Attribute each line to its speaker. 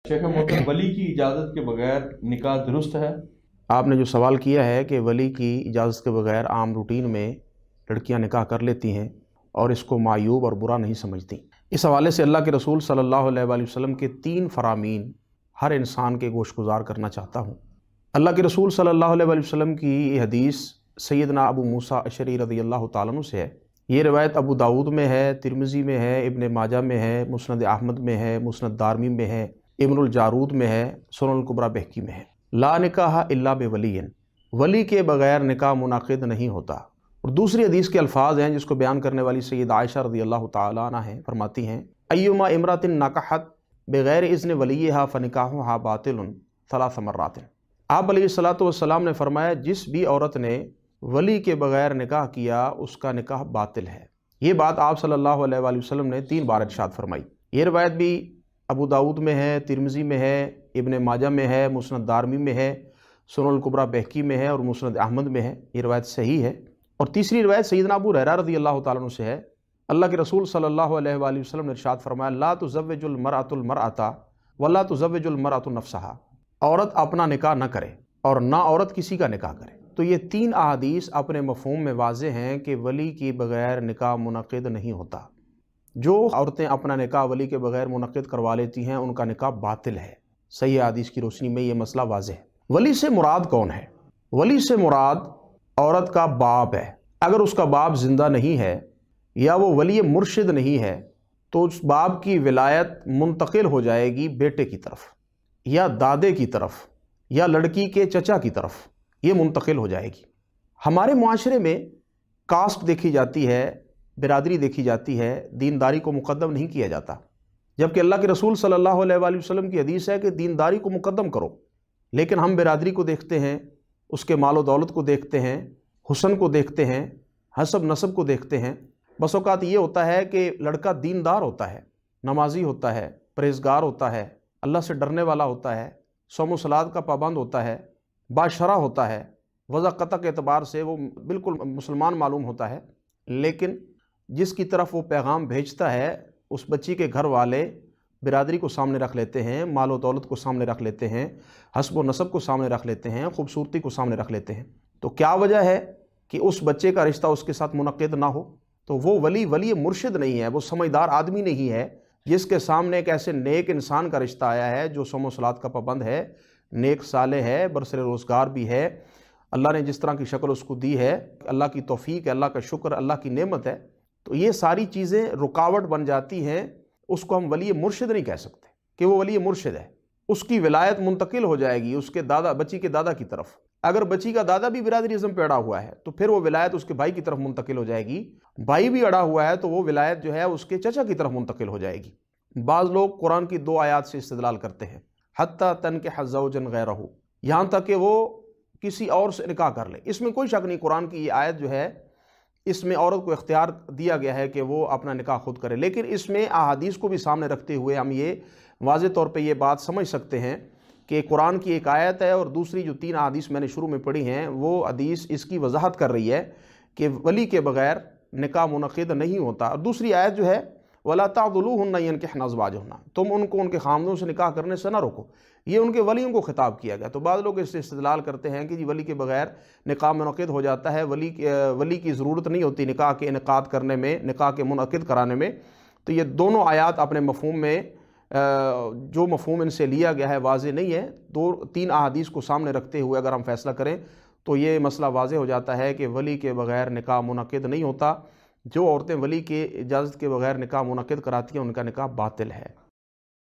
Speaker 1: شیخ محترم، ولی کی اجازت کے بغیر نکاح درست ہے؟
Speaker 2: آپ نے جو سوال کیا ہے کہ ولی کی اجازت کے بغیر عام روٹین میں لڑکیاں نکاح کر لیتی ہیں اور اس کو معیوب اور برا نہیں سمجھتی، اس حوالے سے اللہ کے رسول صلی اللہ علیہ وآلہ وسلم کے 3 فرامین ہر انسان کے گوش گزار کرنا چاہتا ہوں۔ اللہ کے رسول صلی اللہ علیہ وآلہ وسلم کی یہ حدیث سیدنا ابو موسیٰ اشعری رضی اللہ تعالیٰ عنہ سے ہے۔ یہ روایت ابو داؤد میں ہے، ترمذی میں ہے، ابن ماجہ میں ہے، مسند احمد میں ہے، مسند دارمی میں ہے، ابن الجارود میں ہے، سنن الکبریٰ بہقی میں ہے۔ لا نکاح الا بولی، ولی کے بغیر نکاح منعقد نہیں ہوتا۔ اور دوسری حدیث کے الفاظ ہیں جس کو بیان کرنے والی سید عائشہ رضی اللہ تعالیٰ عنہ ہیں، فرماتی ہیں ایما امرأۃ نکحت بغیر اذن ولیہا فنکاحہا باطل 3 مرات۔ آپ علیہ الصلوۃ والسلام نے فرمایا جس بھی عورت نے ولی کے بغیر نکاح کیا اس کا نکاح باطل ہے۔ یہ بات آپ صلی اللہ علیہ وآلہ وسلم نے 3 بار ارشاد فرمائی۔ یہ روایت بھی ابو داؤد میں ہے، ترمذی میں ہے، ابن ماجہ میں ہے، مسند دارمی میں ہے، سنن الکبریٰ بہقی میں ہے اور مسند احمد میں ہے۔ یہ روایت صحیح ہے۔ اور تیسری روایت سیدنا ابو ہریرہ رضی اللہ تعالیٰ عنہ سے ہے۔ اللہ کے رسول صلی اللہ علیہ وآلہ وسلم نے ارشاد فرمایا لا تزوج المرأۃ المرأۃ ولا تزوج المرأۃ نفسها، عورت اپنا نکاح نہ کرے اور نہ عورت کسی کا نکاح کرے۔ تو یہ 3 احادیث اپنے مفہوم میں واضح ہیں کہ ولی کے بغیر نکاح منعقد نہیں ہوتا۔ جو عورتیں اپنا نکاح ولی کے بغیر منعقد کروا لیتی ہیں ان کا نکاح باطل ہے۔ صحیح حدیث کی روشنی میں یہ مسئلہ واضح ہے۔ ولی سے مراد کون ہے؟ ولی سے مراد عورت کا باپ ہے۔ اگر اس کا باپ زندہ نہیں ہے یا وہ ولی مرشد نہیں ہے تو اس باپ کی ولایت منتقل ہو جائے گی بیٹے کی طرف یا دادے کی طرف یا لڑکی کے چچا کی طرف، یہ منتقل ہو جائے گی۔ ہمارے معاشرے میں کاسٹ دیکھی جاتی ہے، برادری دیکھی جاتی ہے، دینداری کو مقدم نہیں کیا جاتا، جبکہ اللہ کے رسول صلی اللہ علیہ وآلہ وسلم کی حدیث ہے کہ دینداری کو مقدم کرو۔ لیکن ہم برادری کو دیکھتے ہیں، اس کے مال و دولت کو دیکھتے ہیں، حسن کو دیکھتے ہیں، حسب نسب کو دیکھتے ہیں۔ بس اوقات یہ ہوتا ہے کہ لڑکا دیندار ہوتا ہے، نمازی ہوتا ہے، پرہیزگار ہوتا ہے، اللہ سے ڈرنے والا ہوتا ہے، صوم و صلات کا پابند ہوتا ہے، باشرع ہوتا ہے، وضع قطع کے اعتبار سے وہ بالکل مسلمان معلوم ہوتا ہے، لیکن جس کی طرف وہ پیغام بھیجتا ہے اس بچی کے گھر والے برادری کو سامنے رکھ لیتے ہیں، مال و دولت کو سامنے رکھ لیتے ہیں، حسب و نسب کو سامنے رکھ لیتے ہیں، خوبصورتی کو سامنے رکھ لیتے ہیں۔ تو کیا وجہ ہے کہ اس بچے کا رشتہ اس کے ساتھ منعقد نہ ہو؟ تو وہ ولی مرشد نہیں ہے، وہ سمجھدار آدمی نہیں ہے جس کے سامنے ایک ایسے نیک انسان کا رشتہ آیا ہے جو صوم و صلات کا پابند ہے، نیک صالح ہے، برسر روزگار بھی ہے، اللہ نے جس طرح کی شکل اس کو دی ہے، اللہ کی توفیق ہے، اللہ کا شکر، اللہ کی نعمت ہے۔ تو یہ ساری چیزیں رکاوٹ بن جاتی ہیں، اس کو ہم ولی مرشد نہیں کہہ سکتے کہ وہ ولی مرشد ہے۔ اس کی ولایت منتقل ہو جائے گی اس کے دادا، بچی کے دادا کی طرف۔ اگر بچی کا دادا بھی برادری ازم پہ اڑا ہوا ہے تو پھر وہ ولایت اس کے بھائی کی طرف منتقل ہو جائے گی۔ بھائی بھی اڑا ہوا ہے تو وہ ولایت جو ہے اس کے چچا کی طرف منتقل ہو جائے گی۔ بعض لوگ قرآن کی 2 آیات سے استدلال کرتے ہیں، حتیٰ تنکح زوجا غیرہ، یہاں تک کہ وہ کسی اور سے نکاح کر لے۔ اس میں کوئی شک نہیں، قرآن کی یہ آیت جو ہے اس میں عورت کو اختیار دیا گیا ہے کہ وہ اپنا نکاح خود کرے، لیکن اس میں احادیث کو بھی سامنے رکھتے ہوئے ہم یہ واضح طور پہ یہ بات سمجھ سکتے ہیں کہ قرآن کی ایک آیت ہے اور دوسری جو 3 احادیث میں نے شروع میں پڑھی ہیں وہ حدیث اس کی وضاحت کر رہی ہے کہ ولی کے بغیر نکاح منعقد نہیں ہوتا۔ اور دوسری آیت جو ہے وَلَا تَعْضُلُوهُنَّ يَنكِحْنَ أَزْوَاجَهُنَّ، تم ان کو ان کے خامدوں سے نکاح کرنے سے نہ روکو، یہ ان کے ولیوں کو خطاب کیا گیا۔ تو بعض لوگ اس سے استدلال کرتے ہیں کہ جی ولی کے بغیر نکاح منعقد ہو جاتا ہے، ولی کی ضرورت نہیں ہوتی نکاح کے انعقاد کرنے میں، نکاح کے منعقد کرانے میں۔ تو یہ دونوں آیات اپنے مفہوم میں جو مفہوم ان سے لیا گیا ہے واضح نہیں ہے۔ 2-3 احادیث کو سامنے رکھتے ہوئے اگر ہم فیصلہ کریں تو یہ مسئلہ واضح ہو جاتا ہے کہ ولی کے بغیر نکاح منعقد نہیں ہوتا۔ جو عورتیں ولی کے اجازت کے بغیر نکاح منعقد کراتی ہیں ان کا نکاح باطل ہے۔